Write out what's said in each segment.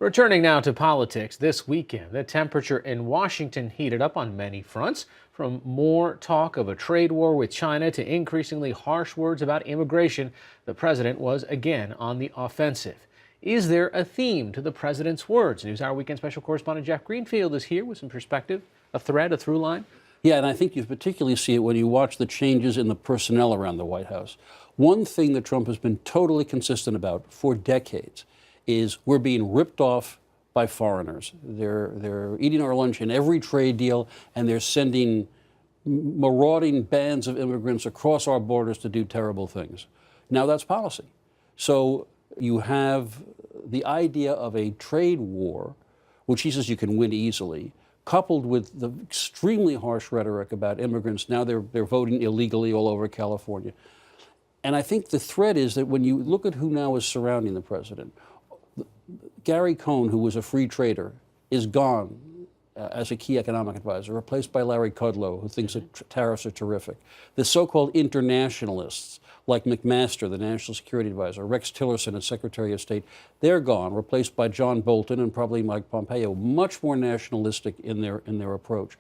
Returning now to politics, this weekend, the temperature in Washington heated up on many fronts, from more talk of a trade war with China to increasingly harsh words about immigration. The president was again on the offensive. Is there a theme to the president's words? NewsHour Weekend Special Correspondent Jeff Greenfield is here with some perspective, a thread, a through line. Yeah, and I think you particularly see it when you watch the changes in the personnel around the White House. One thing that Trump has been totally consistent about for decades is we're being ripped off by foreigners. They're eating our lunch in every trade deal, and they're sending marauding bands of immigrants across our borders to do terrible things. Now that's policy. So you have the idea of a trade war, which he says you can win easily, coupled with the extremely harsh rhetoric about immigrants. Now they're voting illegally all over California. And I think the thread is that when you look at who now is surrounding the president, Gary Cohn, who was a free trader, is gone as a key economic advisor, replaced by Larry Kudlow, who thinks that tariffs are terrific. The so-called internationalists, like McMaster, the national security advisor, Rex Tillerson, as Secretary of State, they're gone, replaced by John Bolton and probably Mike Pompeo, much more nationalistic in their approach.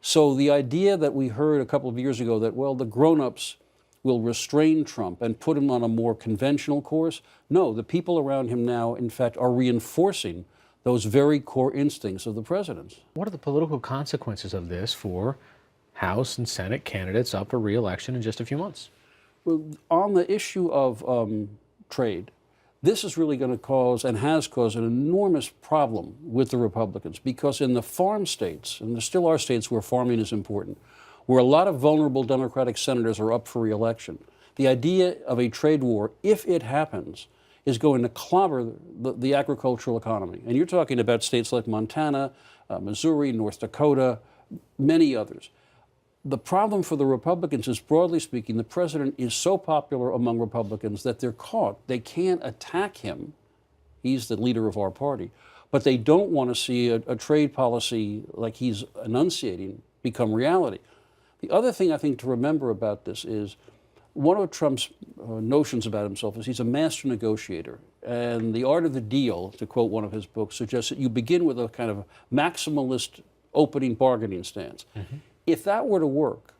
So the idea that we heard a couple of years ago that, well, the grown-ups will restrain Trump and put him on a more conventional course. No, the people around him now, in fact, are reinforcing those very core instincts of the president's. What are the political consequences of this for House and Senate candidates up for re-election in just a few months? Well, on the issue of trade, this is really going to cause and has caused an enormous problem with the Republicans, because in the farm states, and there still are states where farming is important, where a lot of vulnerable Democratic senators are up for re-election, the idea of a trade war, if it happens, is going to clobber the agricultural economy. And you're talking about states like Montana, Missouri, North Dakota, many others. The problem for the Republicans is, broadly speaking, the president is so popular among Republicans that they're caught. They can't attack him. He's the leader of our party. But they don't want to see a trade policy like he's enunciating become reality. The other thing I think to remember about this is one of Trump's notions about himself is he's a master negotiator. And The Art of the Deal, to quote one of his books, suggests that you begin with a kind of maximalist opening bargaining stance. Mm-hmm. If that were to work,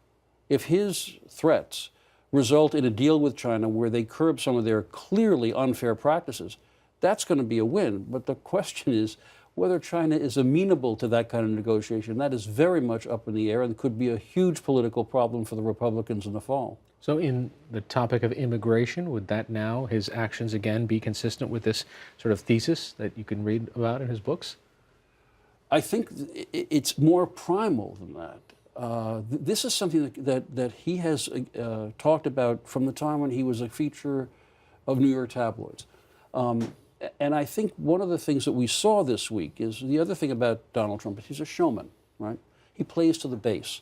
if his threats result in a deal with China where they curb some of their clearly unfair practices, that's going to be a win. But the question is whether China is amenable to that kind of negotiation. That is very much up in the air and could be a huge political problem for the Republicans in the fall. So in the topic of immigration, would that now, his actions again, be consistent with this sort of thesis that you can read about in his books? I think it's more primal than that. This is something that he has talked about from the time when he was a feature of New York tabloids. And I think one of the things that we saw this week is the other thing about Donald Trump is he's a showman, right? He plays to the base.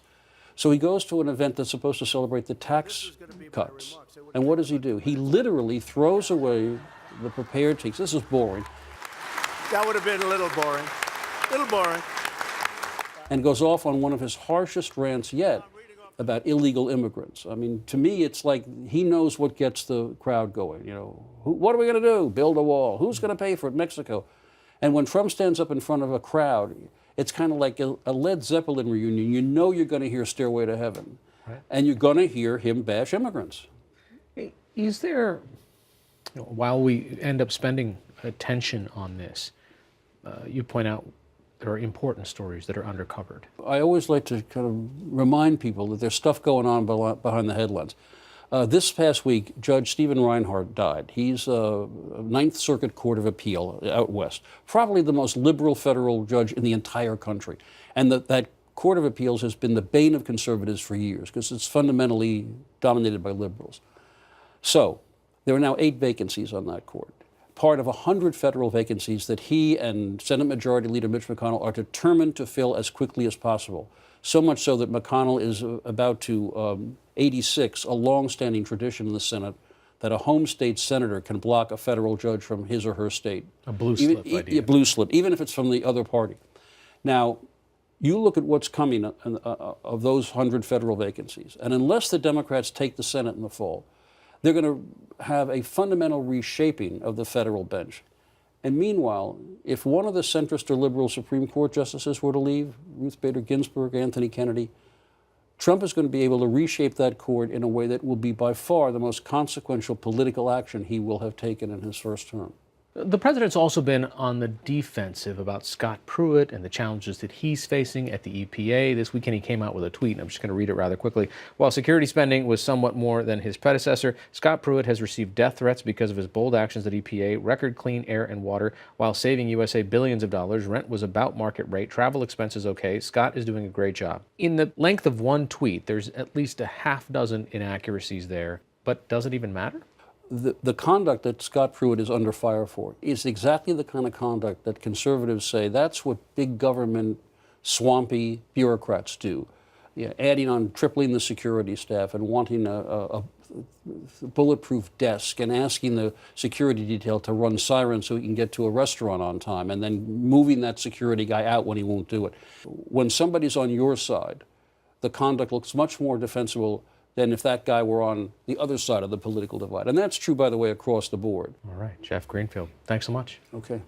So he goes to an event that's supposed to celebrate the tax cuts. And what does he do? He literally throws away the prepared takes. This is boring. That would have been a little boring. A little boring. And goes off on one of his harshest rants yet about illegal immigrants. I mean, to me, it's like he knows what gets the crowd going. You know, what are we going to do? Build a wall. Who's going to pay for it? Mexico. And when Trump stands up in front of a crowd, it's kind of like a Led Zeppelin reunion. You know you're going to hear Stairway to Heaven. Right. And you're going to hear him bash immigrants. Is there, while we end up spending attention on this, you point out there are important stories that are undercovered. I always like to kind of remind people that there's stuff going on behind the headlines. This past week, Judge Stephen Reinhardt died. He's a Ninth Circuit Court of Appeal out west, probably the most liberal federal judge in the entire country. And that Court of Appeals has been the bane of conservatives for years because it's fundamentally dominated by liberals. So there are now 8 vacancies on that court, part of 100 federal vacancies that he and Senate Majority Leader Mitch McConnell are determined to fill as quickly as possible. So much so that McConnell is about to 86, a long-standing tradition in the Senate, that a home state senator can block a federal judge from his or her state. A blue slip idea. A blue slip, even if it's from the other party. Now, you look at what's coming of those 100 federal vacancies, and unless the Democrats take the Senate in the fall, they're going to have a fundamental reshaping of the federal bench. And meanwhile, if one of the centrist or liberal Supreme Court justices were to leave, Ruth Bader Ginsburg, Anthony Kennedy, Trump is going to be able to reshape that court in a way that will be by far the most consequential political action he will have taken in his first term. The president's also been on the defensive about Scott Pruitt and the challenges that he's facing at the EPA. This weekend he came out with a tweet, and I'm just going to read it rather quickly. While security spending was somewhat more than his predecessor, Scott Pruitt has received death threats because of his bold actions at EPA, record clean air and water, while saving USA billions of dollars. Rent was about market rate, travel expenses okay. Scott is doing a great job. In the length of one tweet, there's at least a half dozen inaccuracies there, but does it even matter? The conduct that Scott Pruitt is under fire for is exactly the kind of conduct that conservatives say that's what big government, swampy bureaucrats do. Yeah, adding on, tripling the security staff and wanting a bulletproof desk and asking the security detail to run sirens so he can get to a restaurant on time, and then moving that security guy out when he won't do it. When somebody's on your side, the conduct looks much more defensible than if that guy were on the other side of the political divide. And that's true, by the way, across the board. All right, Jeff Greenfield, thanks so much. Okay.